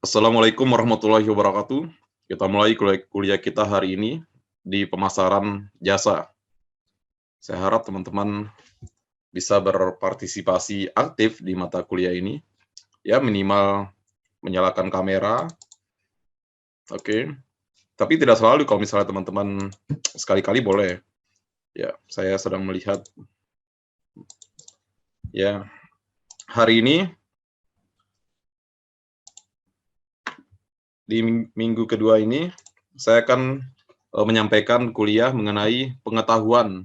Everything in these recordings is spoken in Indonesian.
Assalamualaikum warahmatullahi wabarakatuh. Kita mulai kuliah kita hari ini di pemasaran jasa. Saya harap teman-teman bisa berpartisipasi aktif di mata kuliah ini. Ya, minimal menyalakan kamera. Oke. Tapi tidak selalu kalau misalnya teman-teman sekali-kali boleh. Ya, saya sedang melihat. Ya, hari ini di minggu kedua ini saya akan menyampaikan kuliah mengenai pengetahuan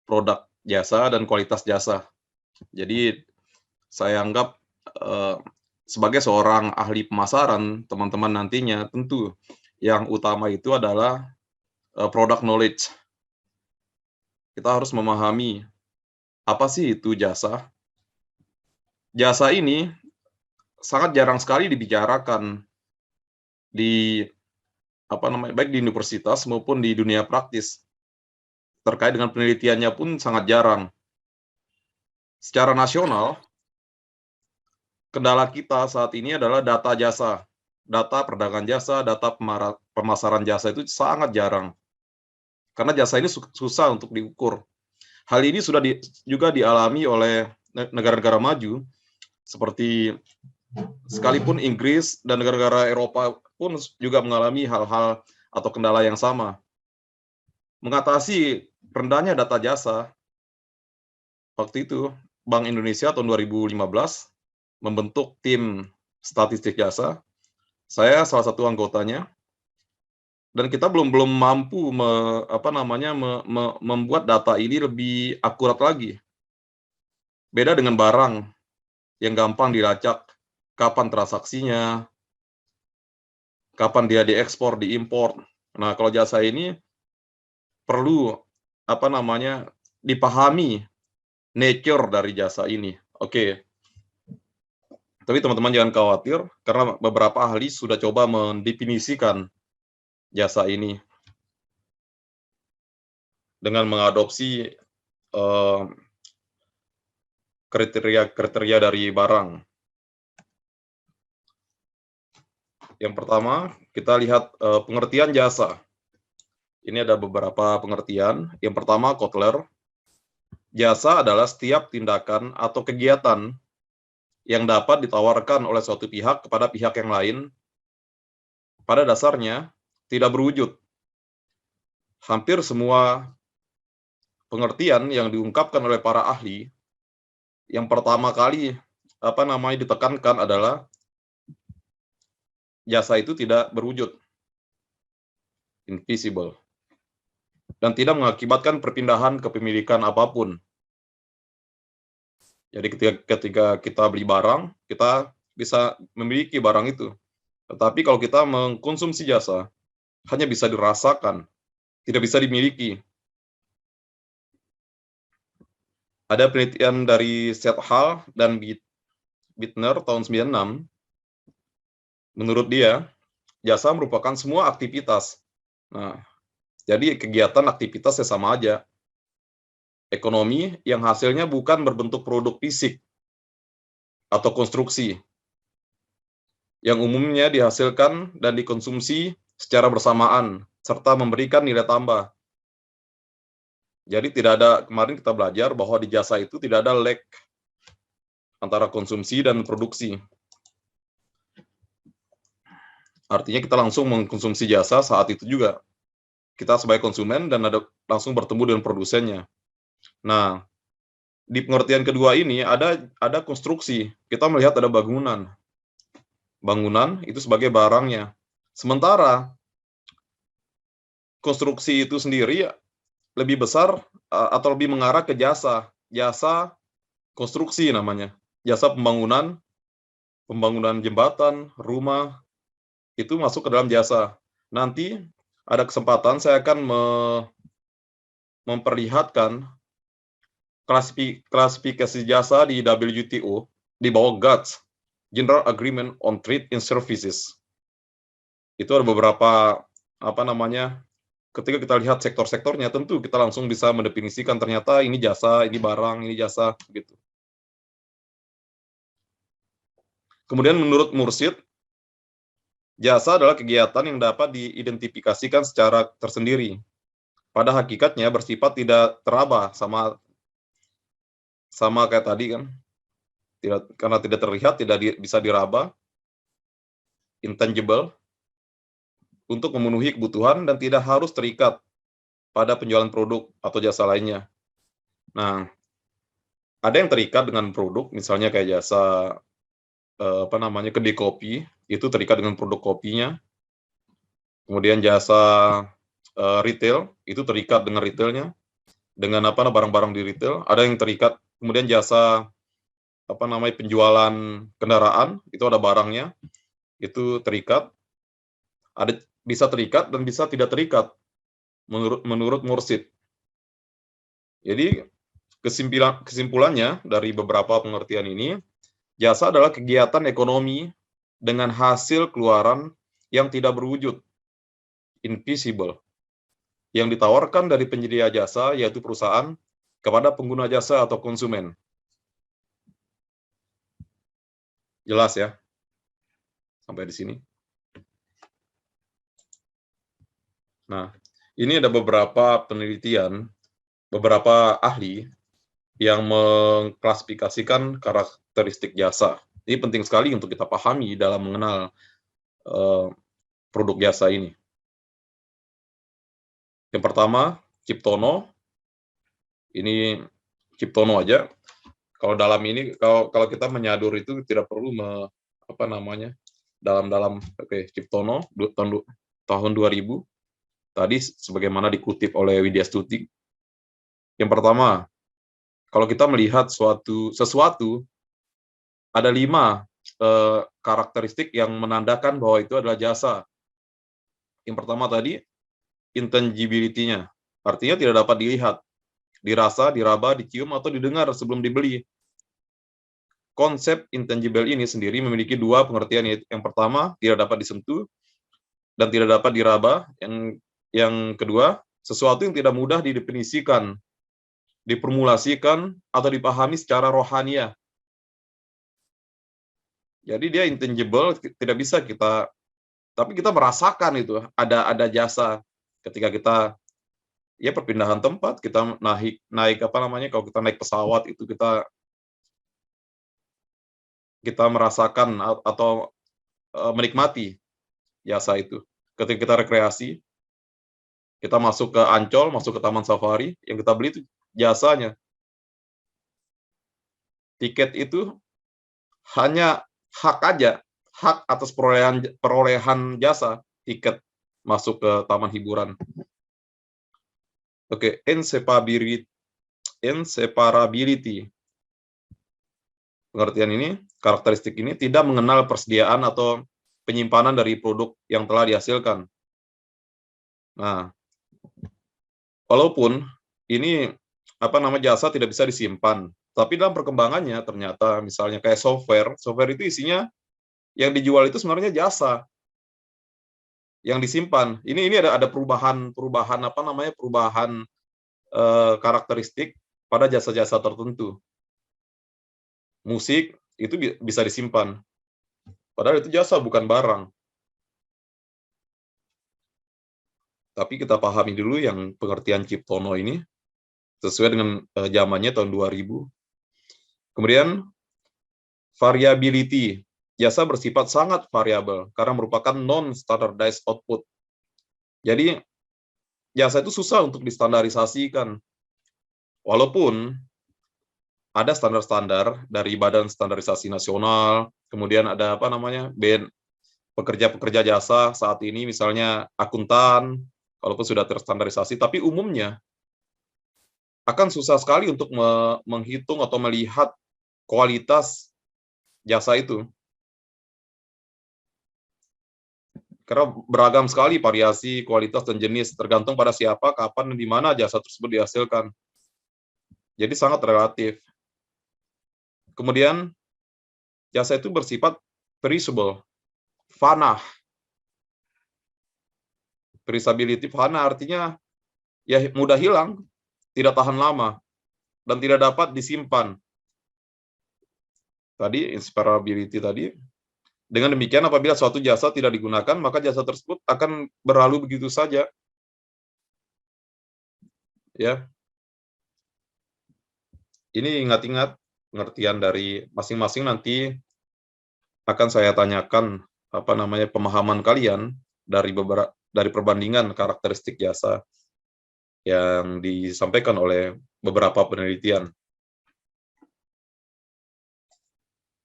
produk jasa dan kualitas jasa. Jadi saya anggap sebagai seorang ahli pemasaran, teman-teman nantinya tentu yang utama itu adalah product knowledge. Kita harus memahami apa sih itu jasa. Jasa ini sangat jarang sekali dibicarakan di baik di universitas maupun di dunia praktis. Terkait dengan penelitiannya pun sangat jarang. Secara nasional, kendala kita saat ini adalah data jasa. Data perdagangan jasa, data pemasaran jasa itu sangat jarang. Karena jasa ini susah untuk diukur. Hal ini sudah juga dialami oleh negara-negara maju, seperti sekalipun Inggris dan negara-negara Eropa pun juga mengalami hal-hal atau kendala yang sama. Mengatasi rendahnya data jasa, waktu itu Bank Indonesia tahun 2015 membentuk tim statistik jasa. Saya salah satu anggotanya, dan kita belum mampu membuat data ini lebih akurat lagi. Beda dengan barang yang gampang dilacak, kapan transaksinya, kapan dia diekspor, diimpor. Nah, kalau jasa ini perlu dipahami nature dari jasa ini. Oke. Tapi teman-teman jangan khawatir, karena beberapa ahli sudah coba mendefinisikan jasa ini dengan mengadopsi kriteria dari barang. Yang pertama, kita lihat pengertian jasa. Ini ada beberapa pengertian. Yang pertama, Kotler. Jasa adalah setiap tindakan atau kegiatan yang dapat ditawarkan oleh suatu pihak kepada pihak yang lain, pada dasarnya tidak berwujud. Hampir semua pengertian yang diungkapkan oleh para ahli, yang pertama kali ditekankan adalah jasa itu tidak berwujud, invisible, dan tidak mengakibatkan perpindahan kepemilikan apapun. Jadi ketika kita beli barang, kita bisa memiliki barang itu. Tetapi kalau kita mengkonsumsi jasa, hanya bisa dirasakan, tidak bisa dimiliki. Ada penelitian dari Sethal dan Bittner tahun 96. Menurut dia, jasa merupakan semua aktivitas. Nah, jadi kegiatan aktivitasnya sama aja. Ekonomi yang hasilnya bukan berbentuk produk fisik atau konstruksi, yang umumnya dihasilkan dan dikonsumsi secara bersamaan, serta memberikan nilai tambah. Jadi kemarin kita belajar bahwa di jasa itu tidak ada lag antara konsumsi dan produksi. Artinya kita langsung mengkonsumsi jasa saat itu juga. Kita sebagai konsumen dan langsung bertemu dengan produsennya. Nah, di pengertian kedua ini ada konstruksi. Kita melihat ada bangunan. Bangunan itu sebagai barangnya. Sementara konstruksi itu sendiri lebih besar atau lebih mengarah ke jasa. Jasa konstruksi namanya. Jasa pembangunan jembatan, rumah, itu masuk ke dalam jasa. Nanti ada kesempatan saya akan memperlihatkan klasifikasi jasa di WTO di bawah GATS, General Agreement on Trade in Services. Itu ada beberapa ketika kita lihat sektor-sektornya, tentu kita langsung bisa mendefinisikan ternyata ini jasa, ini barang, ini jasa, gitu. Kemudian menurut Mursyid, Jasa adalah kegiatan yang dapat diidentifikasikan secara tersendiri. Pada hakikatnya bersifat tidak teraba, sama kayak tadi kan. Karena tidak terlihat, tidak bisa diraba, intangible, untuk memenuhi kebutuhan dan tidak harus terikat pada penjualan produk atau jasa lainnya. Nah, ada yang terikat dengan produk, misalnya kayak jasa kedai kopi, itu terikat dengan produk kopinya. Kemudian jasa retail, itu terikat dengan retailnya, dengan barang-barang di retail. Ada yang terikat, kemudian jasa penjualan kendaraan, itu ada barangnya, itu terikat. Ada bisa terikat dan bisa tidak terikat menurut Mursyid. Jadi kesimpulannya dari beberapa pengertian ini, jasa adalah kegiatan ekonomi dengan hasil keluaran yang tidak berwujud, invisible, yang ditawarkan dari penyedia jasa, yaitu perusahaan, kepada pengguna jasa atau konsumen. Jelas ya? Sampai di sini. Nah, ini ada beberapa penelitian, beberapa ahli yang mengklasifikasikan karakteristik jasa. Ini penting sekali untuk kita pahami dalam mengenal produk jasa ini. Yang pertama, Ciptono. Ini Ciptono aja. Kalau dalam ini, kalau kita menyadur itu tidak perlu dalam Ciptono tahun 2000. Tadi sebagaimana dikutip oleh Widya Stuti. Yang pertama, kalau kita melihat sesuatu, ada 5 karakteristik yang menandakan bahwa itu adalah jasa. Yang pertama tadi, intangibility-nya. Artinya tidak dapat dilihat, dirasa, diraba, dicium, atau didengar sebelum dibeli. Konsep intangible ini sendiri memiliki 2 pengertian. Yang pertama, tidak dapat disentuh dan tidak dapat diraba. Yang kedua, sesuatu yang tidak mudah didefinisikan, diformulasikan, atau dipahami secara rohaniah. Jadi dia intangible, tidak bisa tapi kita merasakan itu, ada jasa ketika kita perpindahan tempat, kita naik kalau kita naik pesawat itu kita merasakan atau menikmati jasa itu. Ketika kita rekreasi, kita masuk ke Ancol, masuk ke Taman Safari, yang kita beli itu jasanya. Tiket itu hanya hak aja, hak atas perolehan jasa tiket masuk ke taman hiburan. Oke, inseparability. Pengertian ini, karakteristik ini tidak mengenal persediaan atau penyimpanan dari produk yang telah dihasilkan. Nah, walaupun ini jasa tidak bisa disimpan, tapi dalam perkembangannya ternyata misalnya kayak software itu isinya yang dijual itu sebenarnya jasa yang disimpan. Ini ada perubahan karakteristik pada jasa-jasa tertentu. Musik itu bisa disimpan, padahal itu jasa bukan barang. Tapi kita pahami dulu yang pengertian Ciptono ini sesuai dengan zamannya tahun 2000. Kemudian variability. Jasa bersifat sangat variabel karena merupakan non-standardized output. Jadi jasa itu susah untuk distandarisasikan. Walaupun ada standar-standar dari Badan Standarisasi Nasional, kemudian ada pekerja-pekerja jasa saat ini misalnya akuntan, walaupun sudah terstandarisasi, tapi umumnya akan susah sekali untuk menghitung atau melihat kualitas jasa itu. Karena beragam sekali variasi, kualitas, dan jenis, tergantung pada siapa, kapan, dan di mana jasa tersebut dihasilkan. Jadi sangat relatif. Kemudian, jasa itu bersifat perishable, fana. Perishability fana artinya mudah hilang, tidak tahan lama, dan tidak dapat disimpan. Tadi, inseparability tadi, Dengan demikian, apabila suatu jasa tidak digunakan, maka jasa tersebut akan berlalu begitu saja. Ya, ini ingat-ingat pengertian dari masing-masing, nanti akan saya tanyakan pemahaman kalian dari perbandingan karakteristik jasa yang disampaikan oleh beberapa penelitian.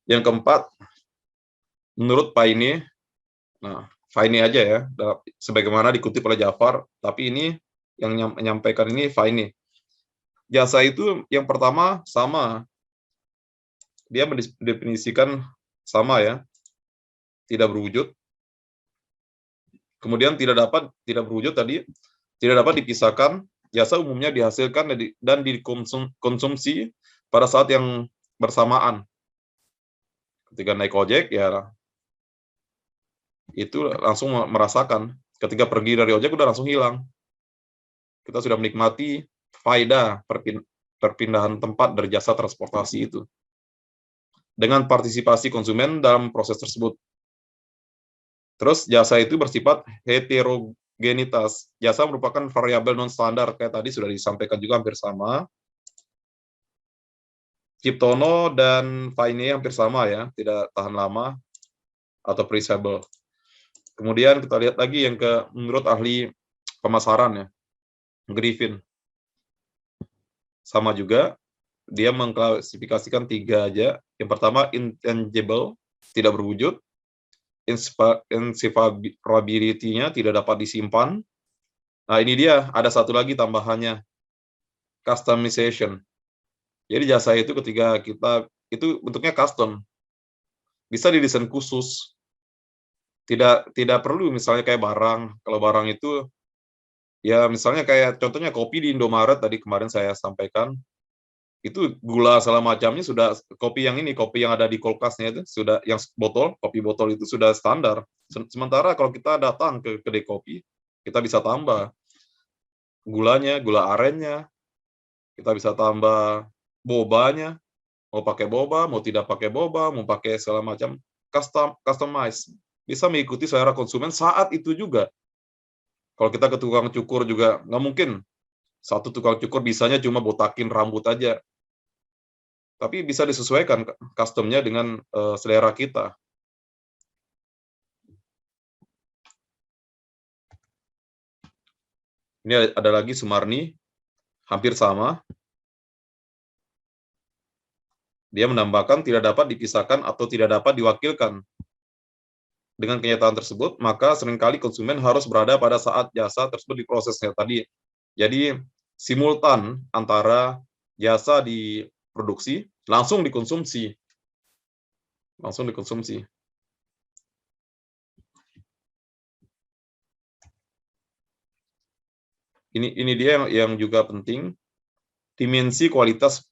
Yang keempat, menurut Paine, nah Paine aja ya, sebagaimana dikutip oleh Jafar, tapi ini yang menyampaikan ini Paine. Jasa itu yang pertama sama, dia mendefinisikan sama ya, tidak berwujud. Kemudian tidak berwujud tadi, tidak dapat dipisahkan. Jasa umumnya dihasilkan dan dikonsumsi pada saat yang bersamaan. Ketika naik ojek ya itu langsung merasakan. Ketika pergi dari ojek udah langsung hilang. Kita sudah menikmati faedah perpindahan tempat dari jasa transportasi itu. Dengan partisipasi konsumen dalam proses tersebut. Terus jasa itu bersifat heterogenitas. Jasa merupakan variabel non-standar, kayak tadi sudah disampaikan juga hampir sama. Kiptono dan Paine hampir sama ya, tidak tahan lama atau perishable. Kemudian kita lihat lagi yang menurut ahli pemasaran ya, Griffin. Sama juga, dia mengklasifikasikan 3 aja. Yang pertama, intangible, tidak berwujud. Insufferability-nya tidak dapat disimpan. Nah, ini dia, ada satu lagi tambahannya, customization. Jadi jasa itu ketika itu bentuknya custom, bisa didesain khusus. Tidak perlu misalnya kayak barang. Kalau barang itu, ya misalnya kayak contohnya kopi di Indomaret tadi kemarin saya sampaikan, itu gula segala macamnya sudah kopi yang ada di kulkasnya itu sudah yang kopi botol itu sudah standar. Sementara kalau kita datang ke kedai kopi, kita bisa tambah gulanya, gula arennya, kita bisa tambah bobanya, mau pakai boba, mau tidak pakai boba, mau pakai segala macam, customize. Bisa mengikuti selera konsumen saat itu juga. Kalau kita ke tukang cukur juga, nggak mungkin satu tukang cukur bisanya cuma botakin rambut aja. Tapi bisa disesuaikan customnya dengan selera kita. Ini ada lagi Sumarni, hampir sama. Dia menambahkan tidak dapat dipisahkan atau tidak dapat diwakilkan. Dengan kenyataan tersebut, maka seringkali konsumen harus berada pada saat jasa tersebut diprosesnya tadi. Jadi simultan antara jasa diproduksi, langsung dikonsumsi. Ini dia yang juga penting, dimensi kualitas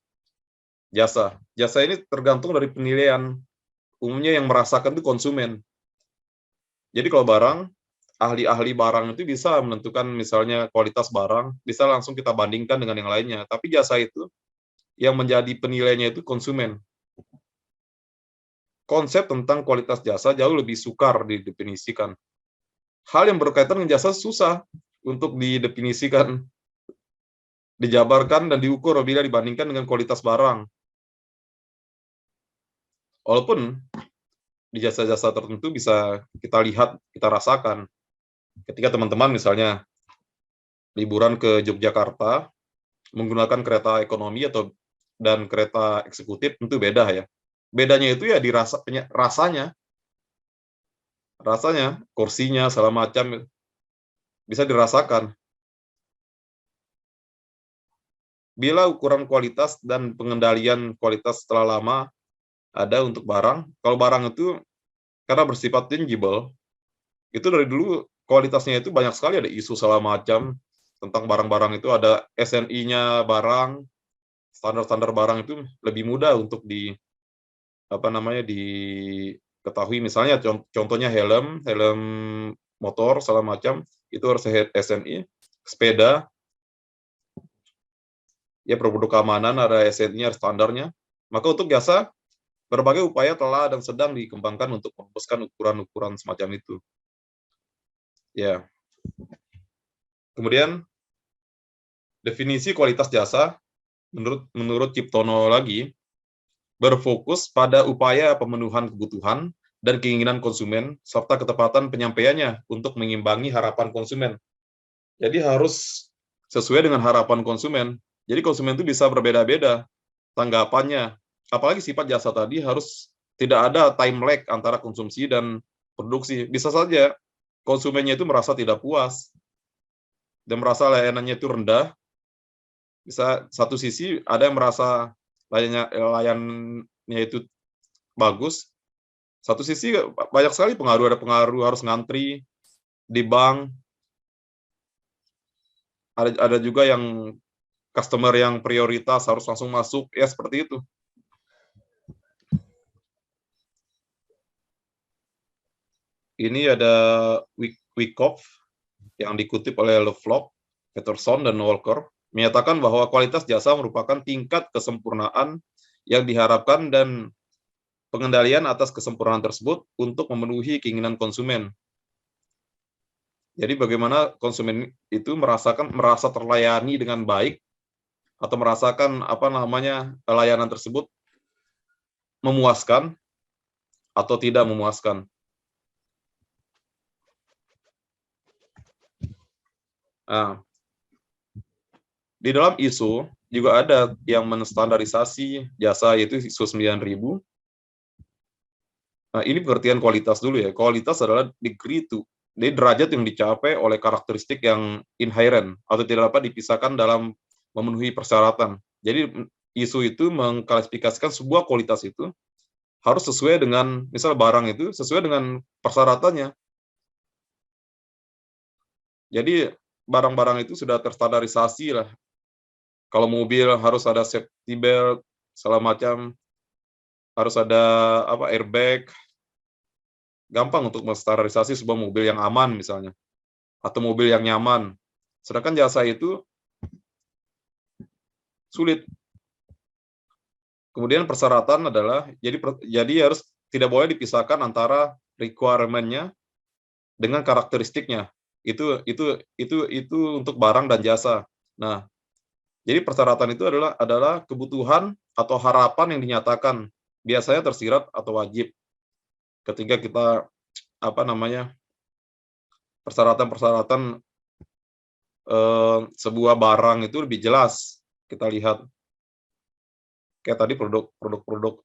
jasa. Jasa ini tergantung dari penilaian. Umumnya yang merasakan itu konsumen. Jadi kalau barang, ahli-ahli barang itu bisa menentukan misalnya kualitas barang, bisa langsung kita bandingkan dengan yang lainnya. Tapi jasa itu, yang menjadi penilainya itu konsumen. Konsep tentang kualitas jasa jauh lebih sukar didefinisikan. Hal yang berkaitan dengan jasa susah untuk didefinisikan, dijabarkan dan diukur bila dibandingkan dengan kualitas barang. Walaupun di jasa-jasa tertentu bisa kita lihat, kita rasakan. Ketika teman-teman misalnya liburan ke Yogyakarta, menggunakan kereta ekonomi dan kereta eksekutif, tentu beda ya. Bedanya itu ya di rasanya, kursinya, segala macam, bisa dirasakan. Bila ukuran kualitas dan pengendalian kualitas setelah lama ada untuk barang, kalau barang itu karena bersifat tangible, itu dari dulu kualitasnya itu banyak sekali, ada isu segala macam tentang barang-barang itu, ada SNI-nya barang, standar-standar barang itu lebih mudah untuk diketahui. Misalnya contohnya helm motor segala macam itu harus SNI, sepeda ya produk keamanan ada SNI, ada standarnya. Maka untuk jasa Berbagai upaya telah dan sedang dikembangkan untuk merumuskan ukuran-ukuran semacam itu. Ya. Kemudian definisi kualitas jasa menurut Ciptono lagi berfokus pada upaya pemenuhan kebutuhan dan keinginan konsumen serta ketepatan penyampaiannya untuk mengimbangi harapan konsumen. Jadi harus sesuai dengan harapan konsumen. Jadi konsumen itu bisa berbeda-beda tanggapannya. Apalagi sifat jasa tadi harus tidak ada time lag antara konsumsi dan produksi. Bisa saja konsumennya itu merasa tidak puas dan merasa layanannya itu rendah. Bisa satu sisi ada yang merasa layannya itu bagus. Satu sisi banyak sekali pengaruh, ada pengaruh harus ngantri di bank. Ada juga yang customer yang prioritas harus langsung masuk, ya seperti itu. Ini ada Wyckoff yang dikutip oleh Lovelock, Peterson, dan Walker, menyatakan bahwa kualitas jasa merupakan tingkat kesempurnaan yang diharapkan dan pengendalian atas kesempurnaan tersebut untuk memenuhi keinginan konsumen. Jadi bagaimana konsumen itu merasa terlayani dengan baik atau merasakan layanan tersebut memuaskan atau tidak memuaskan. Nah, di dalam ISO juga ada yang menstandarisasi jasa, yaitu ISO 9000. Nah, ini pengertian kualitas dulu ya. Kualitas adalah degree to, jadi derajat yang dicapai oleh karakteristik yang inherent atau tidak dapat dipisahkan dalam memenuhi persyaratan. Jadi ISO itu mengklasifikasikan sebuah kualitas itu harus sesuai dengan, misal barang itu sesuai dengan persyaratannya. Jadi barang-barang itu sudah terstandarisasi lah. Kalau mobil harus ada safety belt, segala macam, harus ada airbag. Gampang untuk menstandarisasi sebuah mobil yang aman misalnya, atau mobil yang nyaman. Sedangkan jasa itu sulit. Kemudian persyaratan adalah jadi harus tidak boleh dipisahkan antara requirement-nya dengan karakteristiknya. Itu untuk barang dan jasa. Nah, jadi persyaratan itu adalah kebutuhan atau harapan yang dinyatakan, biasanya tersirat atau wajib. Ketika kita persyaratan-persyaratan sebuah barang itu lebih jelas kita lihat. Kayak tadi produk-produk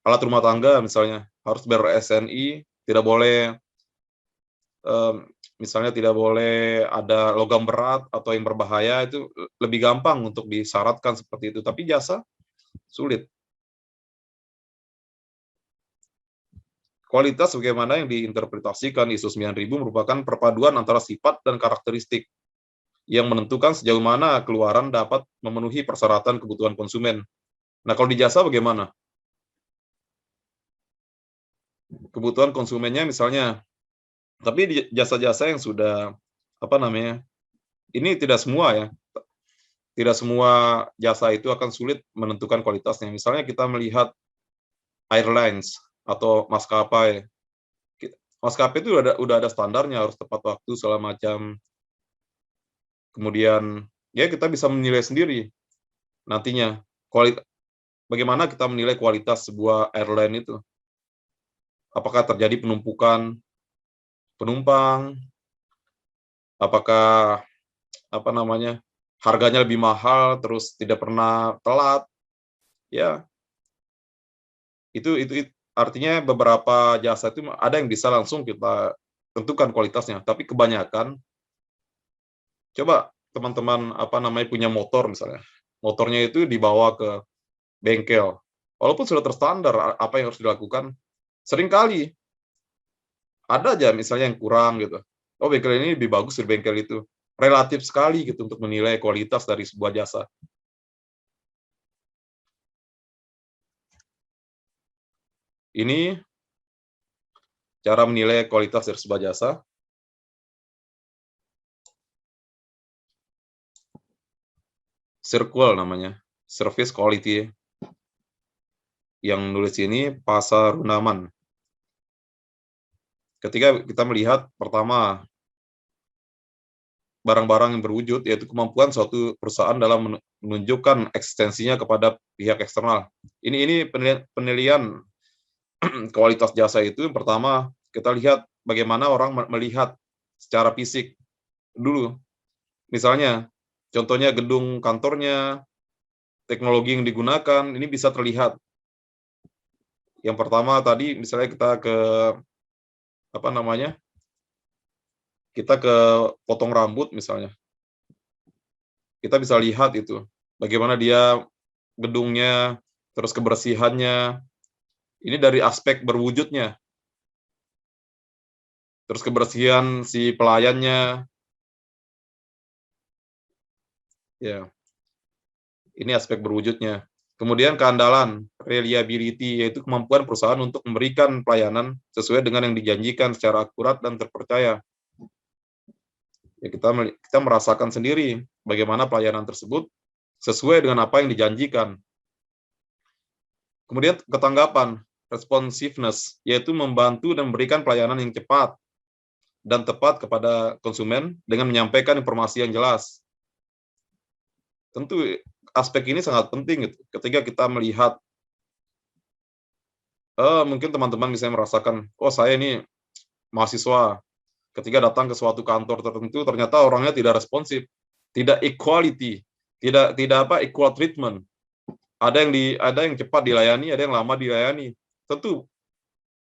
alat rumah tangga misalnya harus ber-SNI, tidak boleh misalnya tidak boleh ada logam berat atau yang berbahaya, itu lebih gampang untuk disyaratkan seperti itu. Tapi jasa sulit. Kualitas bagaimana yang diinterpretasikan ISO 9000 merupakan perpaduan antara sifat dan karakteristik yang menentukan sejauh mana keluaran dapat memenuhi persyaratan kebutuhan konsumen. Nah, kalau di jasa bagaimana? Kebutuhan konsumennya misalnya, tapi di jasa-jasa yang sudah ini tidak semua ya. Tidak semua jasa itu akan sulit menentukan kualitasnya. Misalnya kita melihat airlines atau maskapai. Maskapai itu udah ada standarnya, harus tepat waktu segala macam. Kemudian ya kita bisa menilai sendiri nantinya bagaimana kita menilai kualitas sebuah airline itu. Apakah terjadi penumpukan penumpang? Apakah harganya lebih mahal terus tidak pernah telat? Ya, itu artinya beberapa jasa itu ada yang bisa langsung kita tentukan kualitasnya, tapi kebanyakan coba teman-teman punya motor misalnya. Motornya itu dibawa ke bengkel. Walaupun sudah terstandar apa yang harus dilakukan, seringkali ada aja misalnya yang kurang gitu. Oh, bengkel ini lebih bagus dari bengkel itu. Relatif sekali gitu untuk menilai kualitas dari sebuah jasa. Ini cara menilai kualitas dari sebuah jasa. Circle namanya, Service Quality. Yang nulis ini Pasarunaman. Ketika kita melihat pertama barang-barang yang berwujud, yaitu kemampuan suatu perusahaan dalam menunjukkan eksistensinya kepada pihak eksternal. Ini penilaian kualitas jasa itu. Yang pertama, kita lihat bagaimana orang melihat secara fisik dulu. Misalnya, contohnya gedung kantornya, teknologi yang digunakan, ini bisa terlihat. Yang pertama tadi, misalnya kita ke potong rambut misalnya. Kita bisa lihat itu, bagaimana dia gedungnya, terus kebersihannya. Ini dari aspek berwujudnya. Terus kebersihan si pelayannya. Ya. Ini aspek berwujudnya. Kemudian keandalan, reliability, yaitu kemampuan perusahaan untuk memberikan pelayanan sesuai dengan yang dijanjikan secara akurat dan terpercaya. Ya, kita merasakan sendiri bagaimana pelayanan tersebut sesuai dengan apa yang dijanjikan. Kemudian ketanggapan, responsiveness, yaitu membantu dan memberikan pelayanan yang cepat dan tepat kepada konsumen dengan menyampaikan informasi yang jelas. Tentu aspek ini sangat penting gitu. Ketika kita melihat, mungkin teman-teman bisa merasakan, oh saya ini mahasiswa, ketika datang ke suatu kantor tertentu, ternyata orangnya tidak responsif, tidak equality, tidak equal treatment. Ada yang cepat dilayani, ada yang lama dilayani. Tentu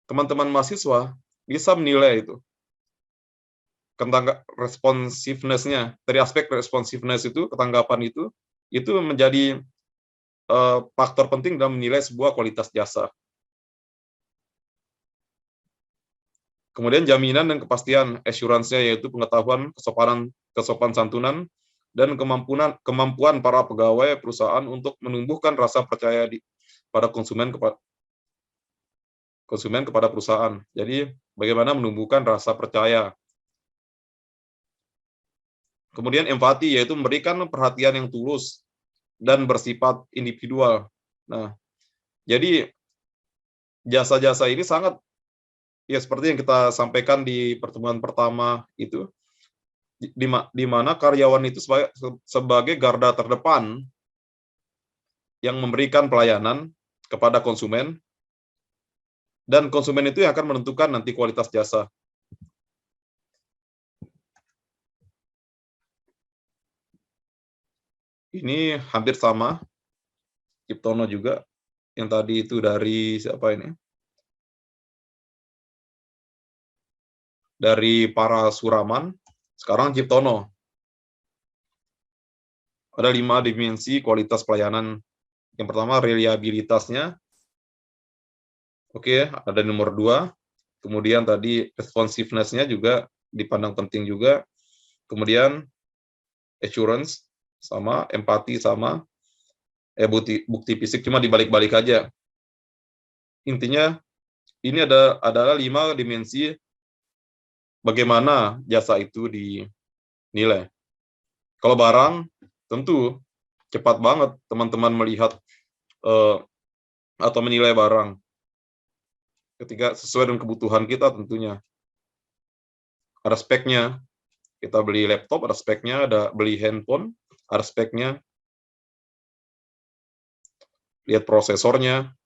teman-teman mahasiswa bisa menilai itu tentang responsiveness-nya. Dari aspek responsiveness itu, ketanggapan itu menjadi faktor penting dalam menilai sebuah kualitas jasa. Kemudian jaminan dan kepastian, assurance-nya, yaitu pengetahuan, kesopan santunan, dan kemampuan para pegawai perusahaan untuk menumbuhkan rasa percaya pada konsumen kepada perusahaan. Jadi bagaimana menumbuhkan rasa percaya. Kemudian empati, yaitu memberikan perhatian yang tulus dan bersifat individual. Nah, jadi jasa-jasa ini sangat, ya seperti yang kita sampaikan di pertemuan pertama itu, di mana karyawan itu sebagai garda terdepan yang memberikan pelayanan kepada konsumen, dan konsumen itu yang akan menentukan nanti kualitas jasa. Ini hampir sama, Ciptono juga, yang tadi itu dari siapa ini? Dari Parasuraman, sekarang Ciptono. Ada 5 dimensi kualitas pelayanan. Yang pertama, reliabilitasnya. Oke, ada nomor 2. Kemudian tadi responsiveness-nya juga dipandang penting juga. Kemudian assurance sama, empati sama, bukti fisik cuma dibalik-balik aja. Intinya ini adalah 5 dimensi bagaimana jasa itu dinilai. Kalau barang, tentu cepat banget teman-teman melihat atau menilai barang ketika sesuai dengan kebutuhan kita tentunya. Ada speknya, kita beli laptop, ada speknya, ada beli handphone, ada speknya, lihat prosesornya,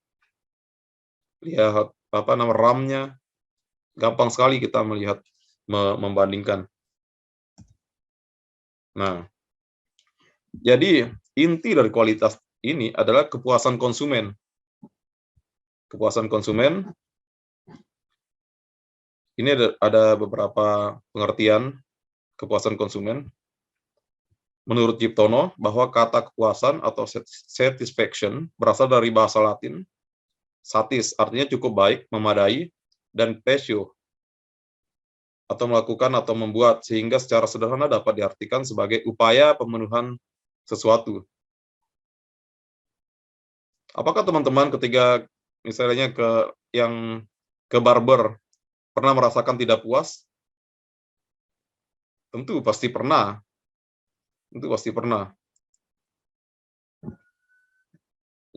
lihat RAM-nya, gampang sekali kita melihat, membandingkan. Nah, jadi inti dari kualitas ini adalah kepuasan konsumen. Kepuasan konsumen, ini ada beberapa pengertian kepuasan konsumen. Menurut Ciptono, bahwa kata kepuasan atau satisfaction berasal dari bahasa Latin, satis, artinya cukup baik, memadai, dan patio, atau melakukan atau membuat, sehingga secara sederhana dapat diartikan sebagai upaya pemenuhan sesuatu. Apakah teman-teman ketika misalnya ke barber pernah merasakan tidak puas? Tentu pasti pernah. Tentu pasti pernah.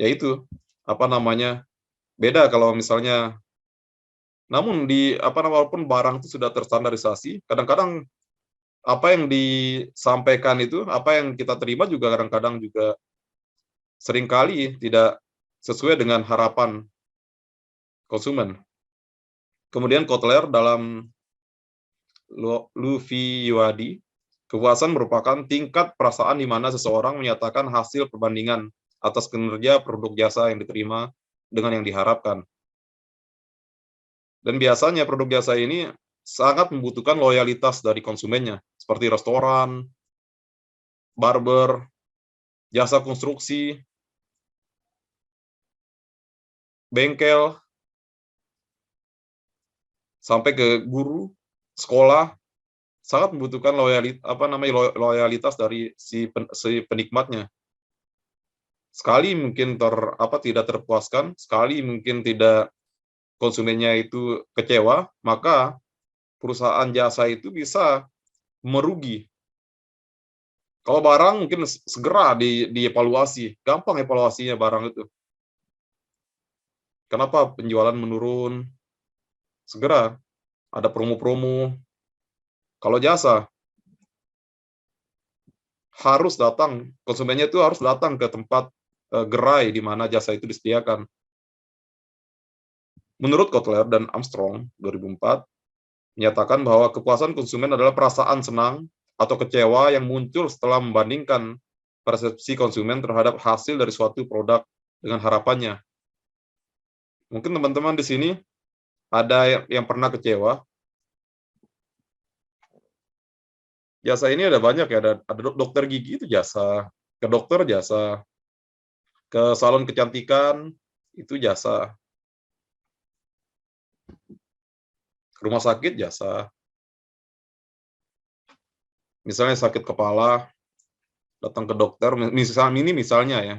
ya itu, apa namanya, beda kalau misalnya namun walaupun barang itu sudah terstandarisasi, kadang-kadang apa yang disampaikan itu, apa yang kita terima juga kadang-kadang juga seringkali tidak sesuai dengan harapan konsumen. Kemudian Kotler dalam Luffy Yuadi, kepuasan merupakan tingkat perasaan di mana seseorang menyatakan hasil perbandingan atas kinerja produk jasa yang diterima dengan yang diharapkan. Dan biasanya produk jasa ini sangat membutuhkan loyalitas dari konsumennya, seperti restoran, barber, jasa konstruksi, bengkel, sampai ke guru, sekolah, sangat membutuhkan loyalitas dari si penikmatnya. Sekali mungkin tidak terpuaskan, sekali mungkin tidak konsumennya itu kecewa, maka perusahaan jasa itu bisa merugi. Kalau barang mungkin segera dievaluasi, gampang evaluasinya barang itu. Kenapa penjualan menurun? Segera ada promo-promo. Kalau jasa harus datang, konsumennya itu harus datang ke tempat gerai di mana jasa itu disediakan. Menurut Kotler dan Armstrong 2004, menyatakan bahwa kepuasan konsumen adalah perasaan senang atau kecewa yang muncul setelah membandingkan persepsi konsumen terhadap hasil dari suatu produk dengan harapannya. Mungkin teman-teman di sini ada yang pernah kecewa. Jasa ini ada banyak ya, ada dokter gigi itu jasa, ke dokter jasa, ke salon kecantikan itu jasa, ke rumah sakit jasa. Misalnya sakit kepala, datang ke dokter, misalnya ya,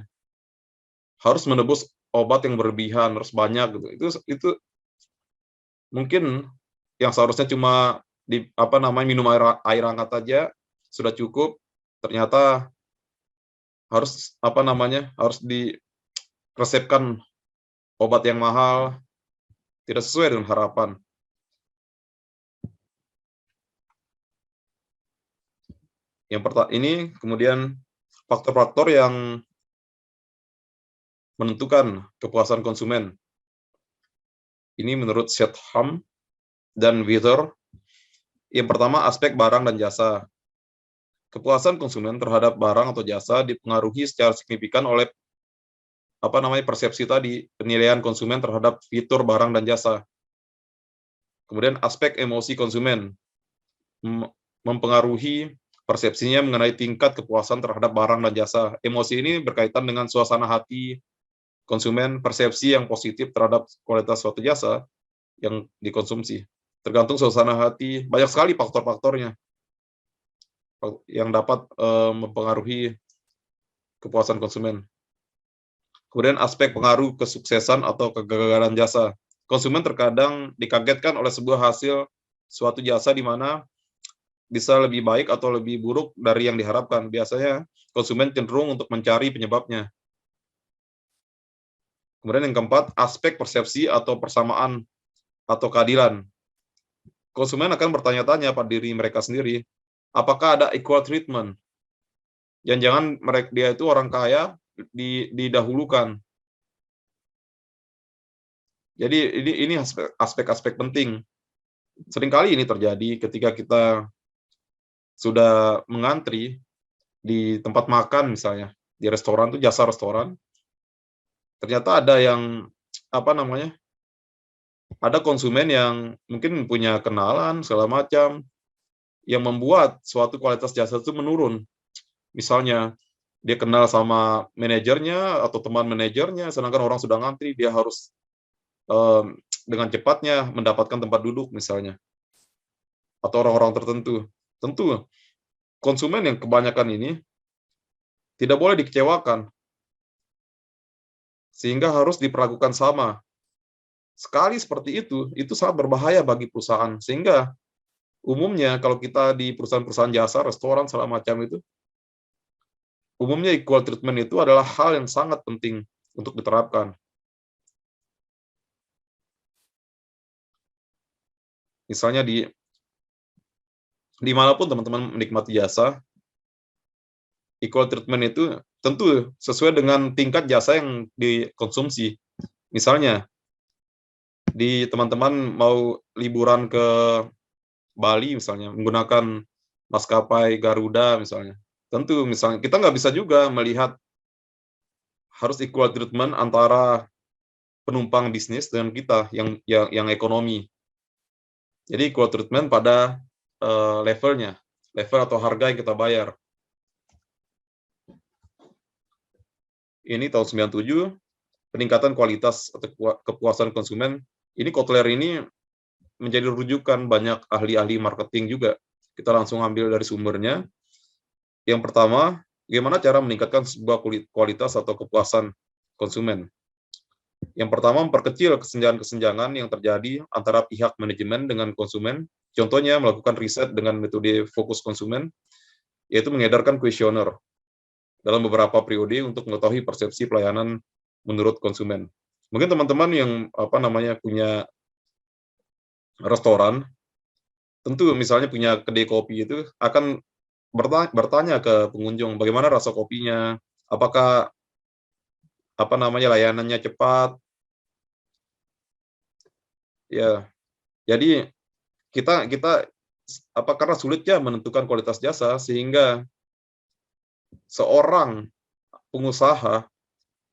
harus menebus obat yang berlebihan, harus banyak gitu. Itu mungkin yang seharusnya cuma minum air hangat aja sudah cukup, ternyata harus harus diresepkan obat yang mahal, tidak sesuai dengan harapan. Ini kemudian faktor-faktor yang menentukan kepuasan konsumen. Ini menurut Shetham dan Wither. Yang pertama, aspek barang dan jasa. Kepuasan konsumen terhadap barang atau jasa dipengaruhi secara signifikan oleh persepsi tadi, penilaian konsumen terhadap fitur barang dan jasa. Kemudian aspek emosi konsumen mempengaruhi persepsinya mengenai tingkat kepuasan terhadap barang dan jasa. Emosi ini berkaitan dengan suasana hati konsumen, persepsi yang positif terhadap kualitas suatu jasa yang dikonsumsi. Tergantung suasana hati, banyak sekali faktor-faktornya yang dapat mempengaruhi kepuasan konsumen. Kemudian aspek pengaruh kesuksesan atau kegagalan jasa. Konsumen terkadang dikagetkan oleh sebuah hasil suatu jasa di mana bisa lebih baik atau lebih buruk dari yang diharapkan. Biasanya konsumen cenderung untuk mencari penyebabnya. Kemudian yang keempat, aspek persepsi atau persamaan atau keadilan. Konsumen akan bertanya-tanya pada diri mereka sendiri, apakah ada equal treatment? Jangan-jangan dia itu orang kaya didahulukan. Jadi ini aspek-aspek penting. Seringkali ini terjadi ketika kita sudah mengantri di tempat makan misalnya, di restoran tuh jasa restoran, ternyata ada yang ada konsumen yang mungkin punya kenalan segala macam yang membuat suatu kualitas jasa itu menurun. Misalnya dia kenal sama manajernya atau teman manajernya, sedangkan orang sudah ngantri, dia harus dengan cepatnya mendapatkan tempat duduk misalnya, atau orang-orang tertentu. Tentu konsumen yang kebanyakan ini tidak boleh dikecewakan, sehingga harus diperlakukan sama. Sekali seperti itu sangat berbahaya bagi perusahaan, sehingga umumnya kalau kita di perusahaan-perusahaan jasa, restoran, segala macam itu, umumnya equal treatment itu adalah hal yang sangat penting. untuk diterapkan. Misalnya dimanapun teman-teman menikmati jasa, equal treatment itu tentu sesuai dengan tingkat jasa yang dikonsumsi. Misalnya, teman-teman mau liburan ke Bali misalnya, menggunakan maskapai Garuda misalnya. Tentu misalnya, kita nggak bisa juga melihat harus equal treatment antara penumpang bisnis dengan kita yang ekonomi. Jadi equal treatment pada levelnya, level atau harga yang kita bayar. Ini tahun 97, peningkatan kualitas atau kepuasan konsumen. Ini Kotler ini menjadi rujukan banyak ahli-ahli marketing juga. Kita langsung ambil dari sumbernya. Yang pertama, bagaimana cara meningkatkan sebuah kualitas atau kepuasan konsumen. Yang pertama, memperkecil kesenjangan-kesenjangan yang terjadi antara pihak manajemen dengan konsumen. Contohnya, melakukan riset dengan metode fokus konsumen, yaitu mengedarkan kuesioner dalam beberapa periode untuk mengetahui persepsi pelayanan menurut konsumen. Mungkin teman-teman yang punya restoran, tentu misalnya punya kedai kopi itu akan bertanya ke pengunjung bagaimana rasa kopinya, apakah layanannya cepat. Ya, jadi kita karena sulitnya menentukan kualitas jasa sehingga seorang pengusaha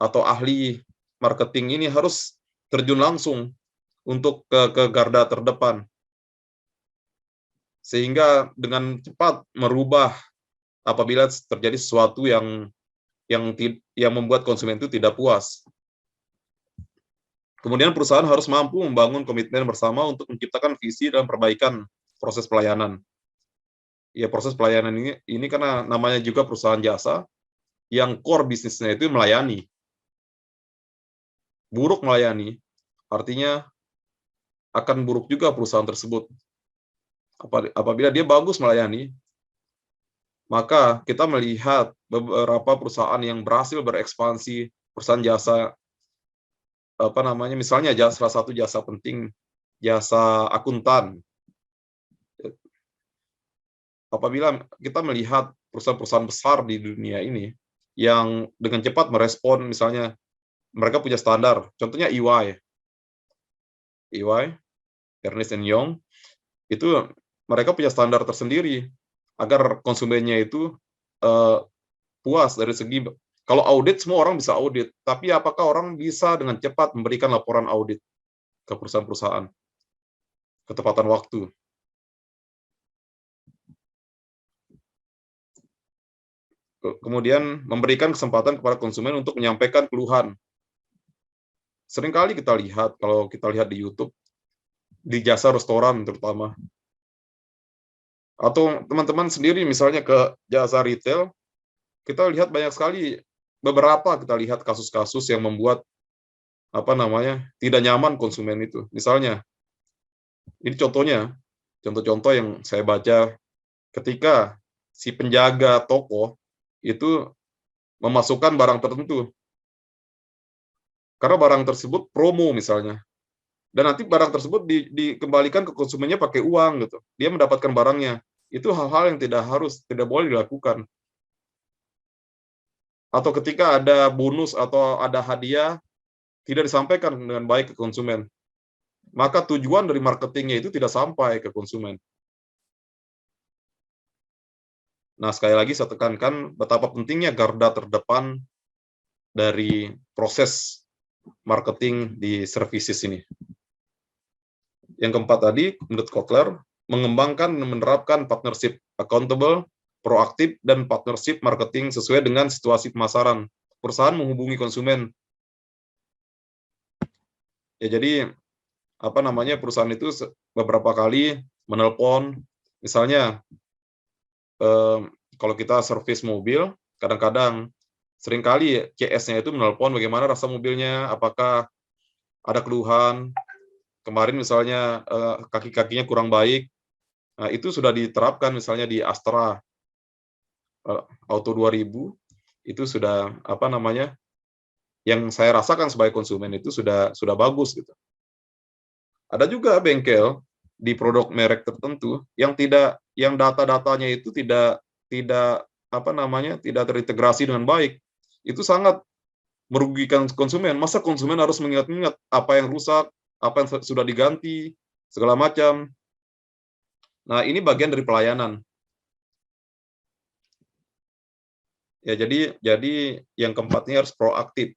atau ahli marketing ini harus terjun langsung untuk ke garda terdepan, sehingga dengan cepat merubah apabila terjadi sesuatu yang membuat konsumen itu tidak puas. Kemudian perusahaan harus mampu membangun komitmen bersama untuk menciptakan visi dan perbaikan proses pelayanan. Ya, proses pelayanan ini karena namanya juga perusahaan jasa, yang core bisnisnya itu melayani. Buruk melayani, artinya akan buruk juga perusahaan tersebut. Apabila dia bagus melayani, maka kita melihat beberapa perusahaan yang berhasil berekspansi, perusahaan jasa, misalnya salah satu jasa penting, jasa akuntan. Apabila kita melihat perusahaan-perusahaan besar di dunia ini yang dengan cepat merespon, misalnya mereka punya standar, contohnya EY, Ernst & Young, itu mereka punya standar tersendiri agar konsumennya itu puas dari segi, kalau audit semua orang bisa audit, tapi apakah orang bisa dengan cepat memberikan laporan audit ke perusahaan-perusahaan ketepatan waktu. Kemudian memberikan kesempatan kepada konsumen untuk menyampaikan keluhan. Seringkali kita lihat, kalau kita lihat di YouTube, di jasa restoran terutama, atau teman-teman sendiri misalnya ke jasa retail, kita lihat banyak sekali, beberapa kita lihat kasus-kasus yang membuat tidak nyaman konsumen itu. Misalnya, ini contoh-contoh yang saya baca, ketika si penjaga toko itu memasukkan barang tertentu, karena barang tersebut promo misalnya, dan nanti barang tersebut dikembalikan ke konsumennya pakai uang gitu, dia mendapatkan barangnya. Itu hal-hal yang tidak boleh dilakukan. Atau ketika ada bonus atau ada hadiah, tidak disampaikan dengan baik ke konsumen, maka tujuan dari marketingnya itu tidak sampai ke konsumen. Nah, sekali lagi saya tekankan betapa pentingnya garda terdepan dari proses marketing di services ini. Yang keempat tadi, menurut Kotler, mengembangkan dan menerapkan partnership accountable, proaktif, dan partnership marketing sesuai dengan situasi pemasaran. Perusahaan menghubungi konsumen. Ya, jadi perusahaan itu beberapa kali menelpon, misalnya kalau kita servis mobil, kadang-kadang seringkali CS-nya itu menelpon bagaimana rasa mobilnya, apakah ada keluhan, kemarin misalnya kaki-kakinya kurang baik. Nah, itu sudah diterapkan misalnya di Astra Auto 2000, itu sudah yang saya rasakan sebagai konsumen itu sudah bagus gitu. Ada juga bengkel di produk merek tertentu yang data-datanya itu tidak tidak terintegrasi dengan baik. Itu sangat merugikan konsumen. Masa konsumen harus mengingat-ingat apa yang rusak, apa yang sudah diganti, segala macam. Nah, ini bagian dari pelayanan. Ya, jadi yang keempatnya harus proaktif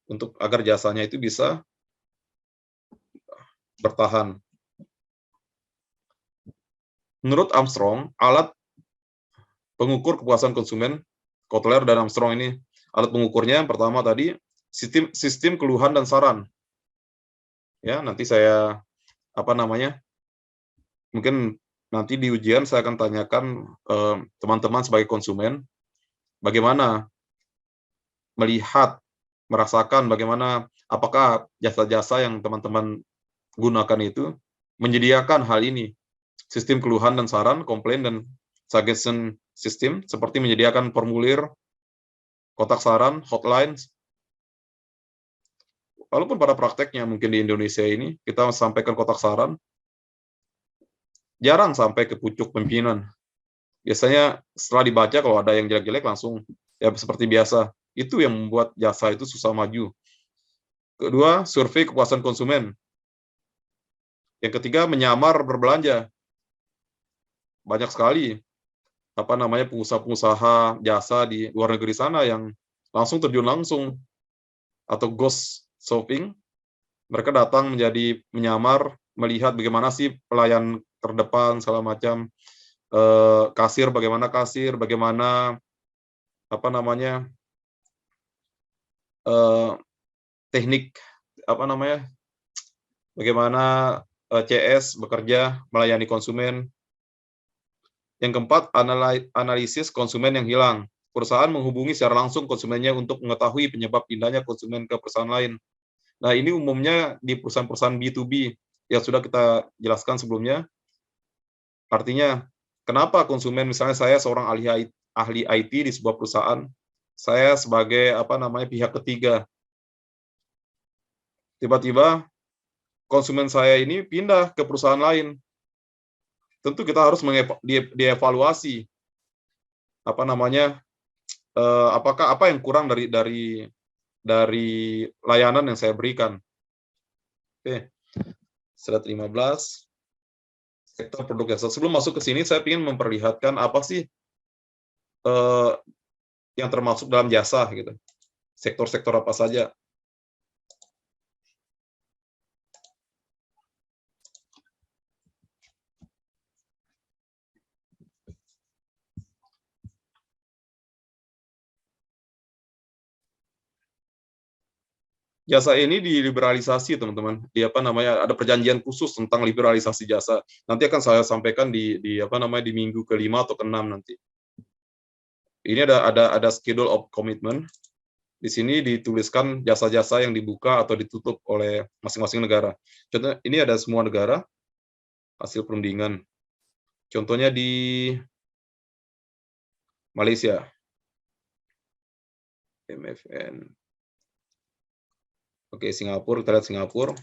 untuk agar jasanya itu bisa bertahan. Menurut Armstrong, alat pengukur kepuasan konsumen, Kotler dan Armstrong ini, alat pengukurnya yang pertama tadi sistem keluhan dan saran. Ya, nanti saya mungkin nanti di ujian saya akan tanyakan teman-teman sebagai konsumen bagaimana merasakan bagaimana apakah jasa-jasa yang teman-teman gunakan itu menyediakan hal ini, sistem keluhan dan saran, komplain dan suggestion system, seperti menyediakan formulir, kotak saran, hotline. Walaupun pada prakteknya mungkin di Indonesia ini kita sampaikan kotak saran, jarang sampai ke pucuk pimpinan. Biasanya setelah dibaca kalau ada yang jelek-jelek langsung ya seperti biasa. Itu yang membuat jasa itu susah maju. Kedua, survei kepuasan konsumen. Yang ketiga, menyamar berbelanja. Banyak sekali pengusaha-pengusaha jasa di luar negeri sana yang langsung terjun langsung atau ghost shopping. Mereka datang menjadi menyamar, melihat bagaimana sih pelayan terdepan segala macam, kasir bagaimana teknik bagaimana CS bekerja melayani konsumen. Yang keempat, analisis konsumen yang hilang. Perusahaan menghubungi secara langsung konsumennya untuk mengetahui penyebab pindahnya konsumen ke perusahaan lain. Nah, ini umumnya di perusahaan-perusahaan B2B yang sudah kita jelaskan sebelumnya. Artinya, kenapa konsumen, misalnya saya seorang ahli IT di sebuah perusahaan, saya sebagai pihak ketiga, tiba-tiba konsumen saya ini pindah ke perusahaan lain. Tentu kita harus dievaluasi apakah apa yang kurang dari layanan yang saya berikan. Oke. Slide 15. Sektor produk jasa. Sebelum masuk ke sini, saya ingin memperlihatkan apa sih yang termasuk dalam jasa gitu. Sektor-sektor apa saja. Jasa ini diliberalisasi, teman-teman. Ada perjanjian khusus tentang liberalisasi jasa. Nanti akan saya sampaikan di minggu ke-5 atau ke-6 nanti. Ini ada schedule of commitment. Di sini dituliskan jasa-jasa yang dibuka atau ditutup oleh masing-masing negara. Contoh, ini ada semua negara hasil perundingan. Contohnya di Malaysia. MFN. Oke, Singapura, kita lihat Singapura.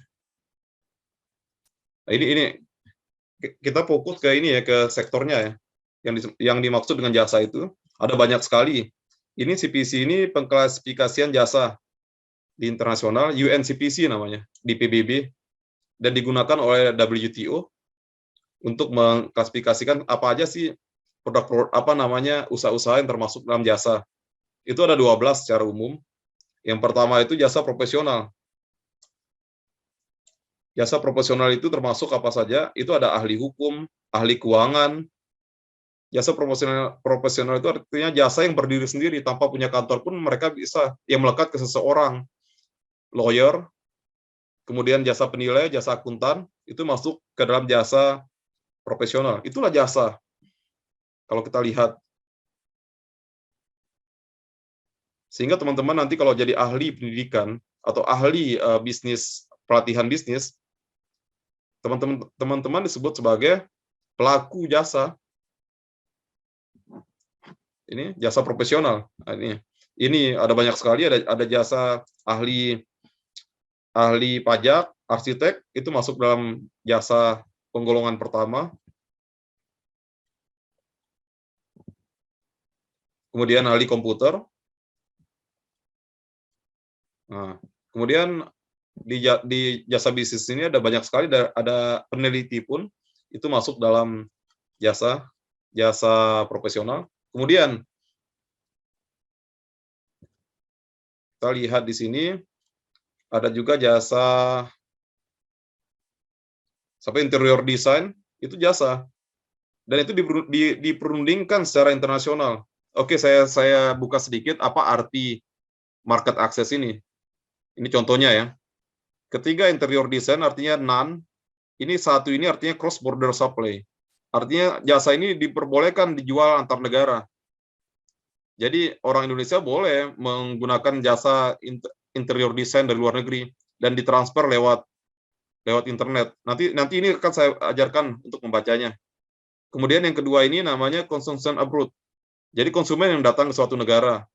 Nah, ini kita fokus ke ini ya, ke sektornya ya. Yang dimaksud dengan jasa itu ada banyak sekali. Ini CPC ini pengklasifikasian jasa di internasional, UNCPC namanya, di PBB, dan digunakan oleh WTO untuk mengklasifikasikan apa aja sih usaha-usaha yang termasuk dalam jasa. Itu ada 12 secara umum. Yang pertama itu jasa profesional. Jasa profesional itu termasuk apa saja? Itu ada ahli hukum, ahli keuangan. Jasa profesional itu artinya jasa yang berdiri sendiri tanpa punya kantor pun mereka bisa yang melekat ke seseorang. Lawyer, kemudian jasa penilai, jasa akuntan, itu masuk ke dalam jasa profesional. Itulah jasa. Kalau kita lihat. Sehingga teman-teman nanti kalau jadi ahli pendidikan atau ahli pelatihan bisnis, teman-teman disebut sebagai pelaku jasa. Ini jasa profesional. Nah, ini Ini ada banyak sekali, ada jasa ahli pajak, arsitek, itu masuk dalam jasa penggolongan pertama. Kemudian ahli komputer. Nah, kemudian di jasa bisnis ini ada banyak sekali, ada peneliti pun itu masuk dalam jasa profesional. Kemudian kita lihat di sini ada juga jasa sampai interior design, itu jasa, dan itu diperundingkan secara internasional. Oke, saya buka sedikit apa arti market access ini. Ini contohnya ya. Ketiga, interior design artinya non, ini satu ini artinya cross border supply. Artinya jasa ini diperbolehkan dijual antar negara. Jadi orang Indonesia boleh menggunakan jasa interior design dari luar negeri dan ditransfer lewat internet. Nanti ini akan saya ajarkan untuk membacanya. Kemudian yang kedua ini namanya consumption abroad. Jadi konsumen yang datang ke suatu negara.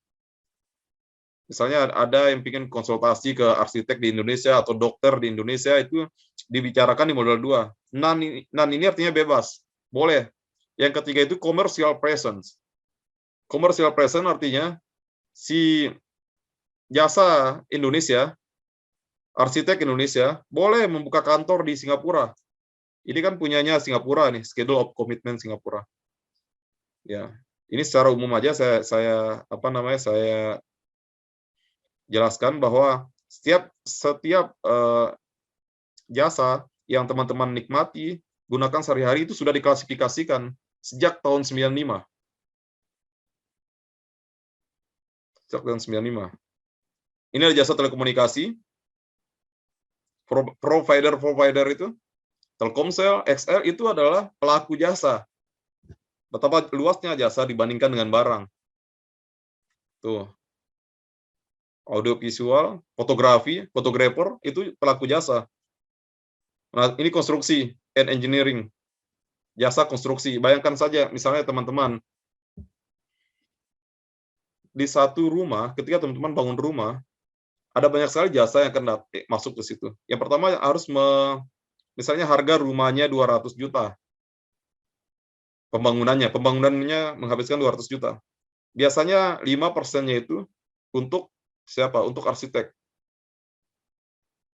Misalnya ada yang ingin konsultasi ke arsitek di Indonesia atau dokter di Indonesia, itu dibicarakan di model 2. Non ini artinya bebas, boleh. Yang ketiga itu commercial presence. Commercial presence artinya si jasa Indonesia, arsitek Indonesia, boleh membuka kantor di Singapura. Ini kan punyanya Singapura nih, schedule of commitment Singapura. Ya, ini secara umum aja saya jelaskan bahwa setiap jasa yang teman-teman nikmati, gunakan sehari-hari itu sudah diklasifikasikan sejak tahun 95. Sejak tahun 95. Ini ada jasa telekomunikasi. Provider itu, Telkomsel, XL itu adalah pelaku jasa. Betapa luasnya jasa dibandingkan dengan barang. Tuh. Audiovisual, fotografi, fotografer itu pelaku jasa. Nah, ini konstruksi and engineering. Jasa konstruksi. Bayangkan saja, misalnya teman-teman, di satu rumah, ketika teman-teman bangun rumah, ada banyak sekali jasa yang akan masuk ke situ. Yang pertama harus misalnya harga rumahnya 200 juta. Pembangunannya menghabiskan 200 juta. Biasanya 5%-nya itu untuk siapa? Untuk arsitek.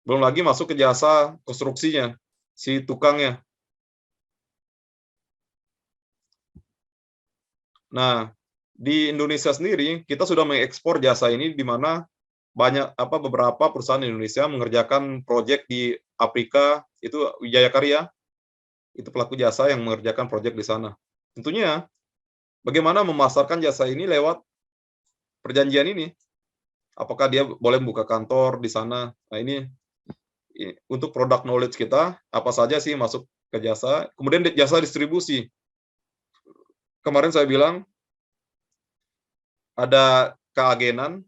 Belum lagi masuk ke jasa konstruksinya, si tukangnya. Nah, di Indonesia sendiri kita sudah mengekspor jasa ini, di mana beberapa perusahaan Indonesia mengerjakan proyek di Afrika, itu Wijaya Karya, itu pelaku jasa yang mengerjakan proyek di sana. Tentunya bagaimana memasarkan jasa ini lewat perjanjian ini. Apakah dia boleh membuka kantor di sana? Nah, ini untuk product knowledge kita, apa saja sih masuk ke jasa. Kemudian jasa distribusi. Kemarin saya bilang ada keagenan,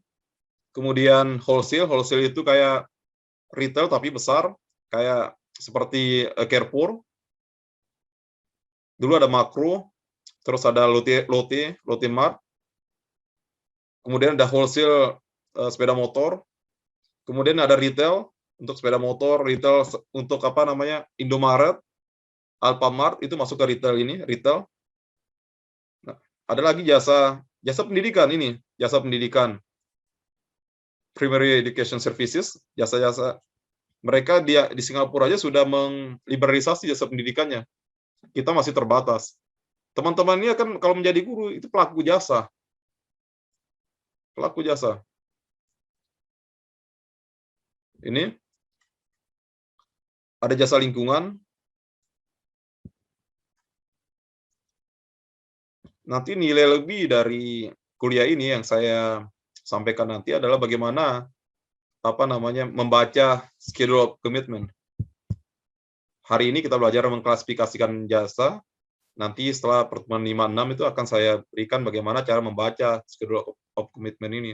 kemudian wholesale itu kayak retail tapi besar, kayak seperti Carrefour. Dulu ada Makro, terus ada Lotte Mart. Kemudian ada wholesale sepeda motor. Kemudian ada retail untuk sepeda motor, retail untuk Indomaret, Alfamart, itu masuk ke retail. Nah, ada lagi jasa pendidikan ini, jasa pendidikan. Primary Education Services, jasa-jasa. Mereka di Singapura aja sudah meliberalisasi jasa pendidikannya. Kita masih terbatas. Teman-teman ini akan kalau menjadi guru itu pelaku jasa. Pelaku jasa. Ini ada jasa lingkungan. Nanti nilai lebih dari kuliah ini yang saya sampaikan nanti adalah bagaimana membaca schedule of commitment. Hari ini kita belajar mengklasifikasikan jasa. Nanti setelah pertemuan 5-6 itu akan saya berikan bagaimana cara membaca schedule of commitment ini.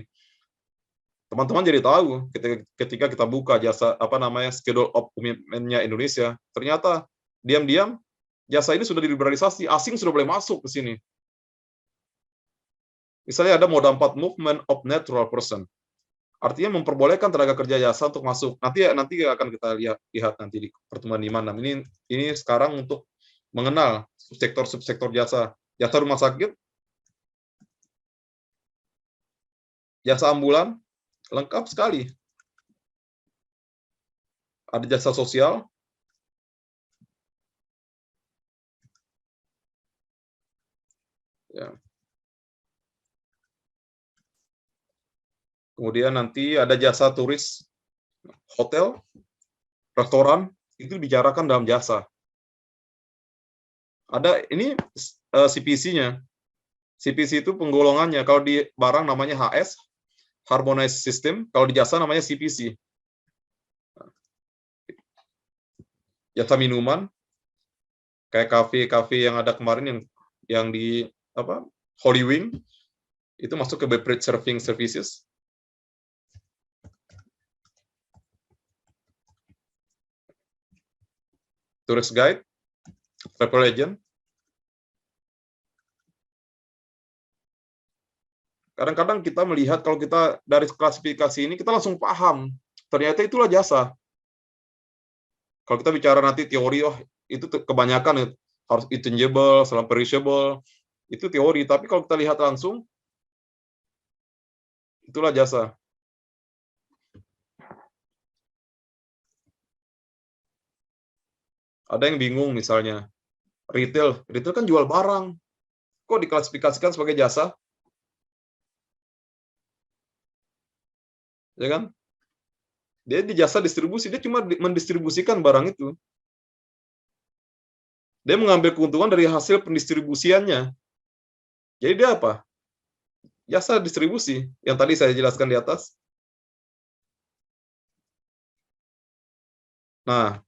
Teman-teman jadi tahu ketika kita buka jasa schedule of commitment-nya Indonesia, ternyata diam-diam jasa ini sudah diliberalisasi, asing sudah boleh masuk ke sini. Misalnya ada moda 4 movement of natural person. Artinya memperbolehkan tenaga kerja jasa untuk masuk. Nanti akan kita lihat nanti di pertemuan 5-6. Ini sekarang untuk mengenal subsektor jasa. Jasa rumah sakit, jasa ambulan, lengkap sekali. Ada jasa sosial, ya. Kemudian nanti ada jasa turis, hotel, restoran, itu dibicarakan dalam jasa. Ada ini CPC-nya. CPC itu penggolongannya. Kalau di barang namanya HS, Harmonized System. Kalau di jasa namanya CPC. Jasa minuman, kayak kafe-kafe yang ada kemarin yang di Holy Wing, itu masuk ke beverage serving services. Tourist guide, travel agent. Kadang-kadang kita melihat kalau kita dari klasifikasi ini kita langsung paham, ternyata itulah jasa. Kalau kita bicara nanti teori, itu kebanyakan harus intangible, perishable, itu teori. Tapi kalau kita lihat langsung, itulah jasa. Ada yang bingung misalnya, retail kan jual barang, kok diklasifikasikan sebagai jasa? Ya kan? Dia di jasa distribusi, dia cuma mendistribusikan barang itu. Dia mengambil keuntungan dari hasil pendistribusiannya. Jadi dia apa? Jasa distribusi, yang tadi saya jelaskan di atas. Nah,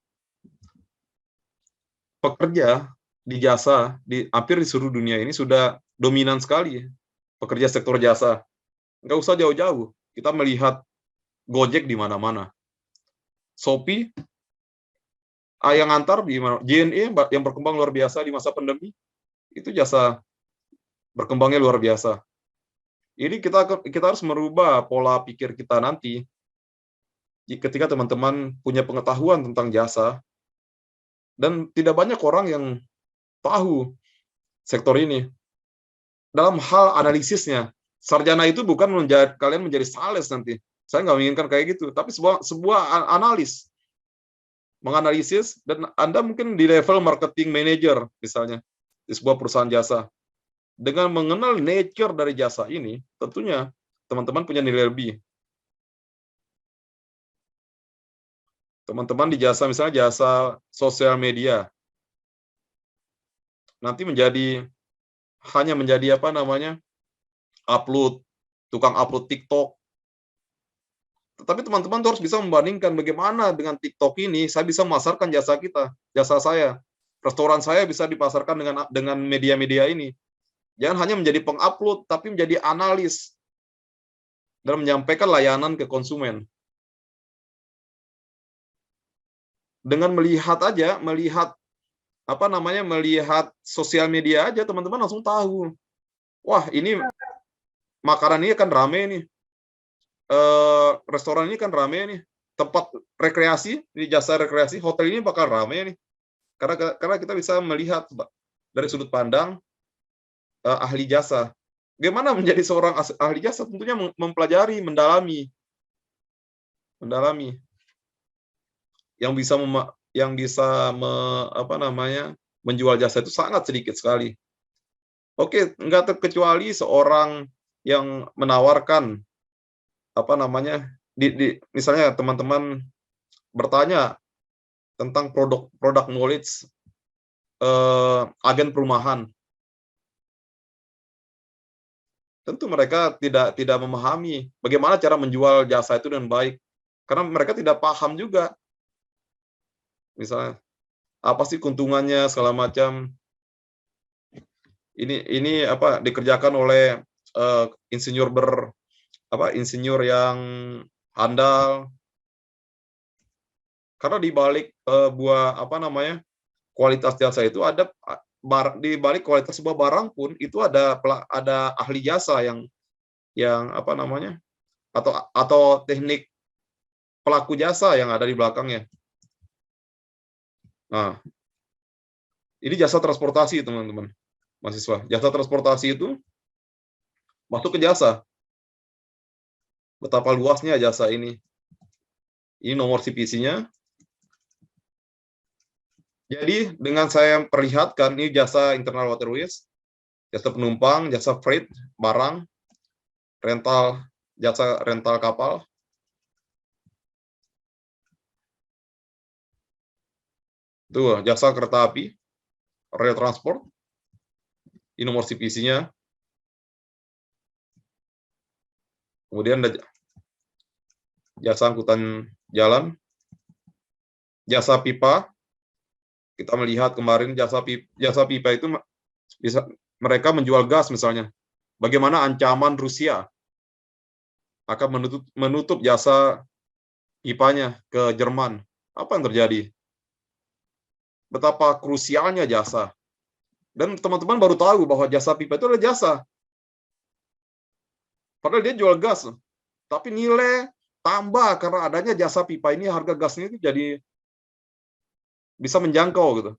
pekerja di jasa di hampir di seluruh dunia ini sudah dominan sekali, pekerja sektor jasa. Nggak usah jauh-jauh, kita melihat Gojek di mana-mana. Shopee, yang antar di mana? JNE yang berkembang luar biasa di masa pandemi, itu jasa berkembangnya luar biasa. Ini kita harus merubah pola pikir kita nanti. Ketika teman-teman punya pengetahuan tentang jasa, dan tidak banyak orang yang tahu sektor ini. Dalam hal analisisnya, sarjana itu bukan kalian menjadi sales nanti. Saya nggak menginginkan kayak gitu, tapi sebuah analis. Menganalisis, dan Anda mungkin di level marketing manager, misalnya, di sebuah perusahaan jasa. Dengan mengenal nature dari jasa ini, tentunya teman-teman punya nilai lebih. Teman-teman di jasa, misalnya jasa sosial media, nanti hanya menjadi tukang upload TikTok. Tetapi teman-teman harus bisa membandingkan bagaimana dengan TikTok ini saya bisa memasarkan jasa saya. Restoran saya bisa dipasarkan dengan media-media ini. Jangan hanya menjadi pengupload, tapi menjadi analis dan menyampaikan layanan ke konsumen. Dengan melihat sosial media aja, teman-teman langsung tahu. Wah, ini makanan ini kan rame nih. Restoran ini kan rame nih. Tempat rekreasi, di jasa rekreasi, hotel ini bakal rame nih. Karena kita bisa melihat dari sudut pandang ahli jasa. Bagaimana menjadi seorang ahli jasa? Tentunya mempelajari, mendalami. Yang bisa menjual jasa itu sangat sedikit sekali. Oke, nggak terkecuali seorang yang menawarkan misalnya teman-teman bertanya tentang produk knowledge agen perumahan. Tentu mereka tidak memahami bagaimana cara menjual jasa itu dengan baik, karena mereka tidak paham juga. Misalnya, apa sih keuntungannya segala macam. Ini dikerjakan oleh insinyur yang handal. Karena di balik kualitas jasa itu ada di balik kualitas sebuah barang pun itu ada ahli jasa yang apa namanya, atau teknik pelaku jasa yang ada di belakangnya. Nah, ini jasa transportasi, teman-teman mahasiswa. Jasa transportasi itu masuk ke jasa. Betapa luasnya jasa ini. Ini nomor CPC-nya. Jadi dengan saya perlihatkan ini jasa internal waterways, jasa penumpang, jasa freight, barang, jasa rental kapal. Itu jasa kereta api, rail transport. Ini nomor CPC-nya. Kemudian ada jasa angkutan jalan, jasa pipa. Kita melihat kemarin jasa pipa itu bisa mereka menjual gas misalnya. Bagaimana ancaman Rusia akan menutup jasa pipanya ke Jerman. Apa yang terjadi? Betapa krusialnya jasa. Dan teman-teman baru tahu bahwa jasa pipa itu adalah jasa. Padahal dia jual gas. Tapi nilai tambah karena adanya jasa pipa ini, harga gasnya itu jadi bisa menjangkau gitu.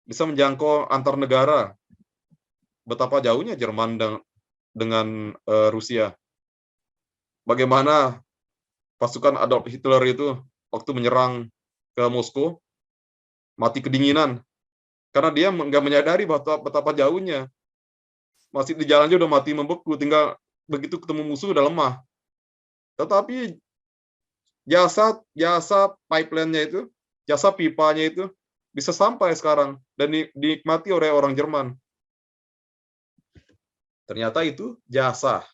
Bisa menjangkau antar negara. Betapa jauhnya Jerman dengan Rusia. Bagaimana pasukan Adolf Hitler itu waktu menyerang ke Moskow mati kedinginan karena dia nggak menyadari betapa jauhnya. Masih di jalannya udah mati membeku, tinggal begitu ketemu musuh udah lemah. Tetapi jasa pipeline-nya itu, jasa pipanya itu bisa sampai sekarang dan dinikmati oleh orang Jerman. Ternyata itu jasa.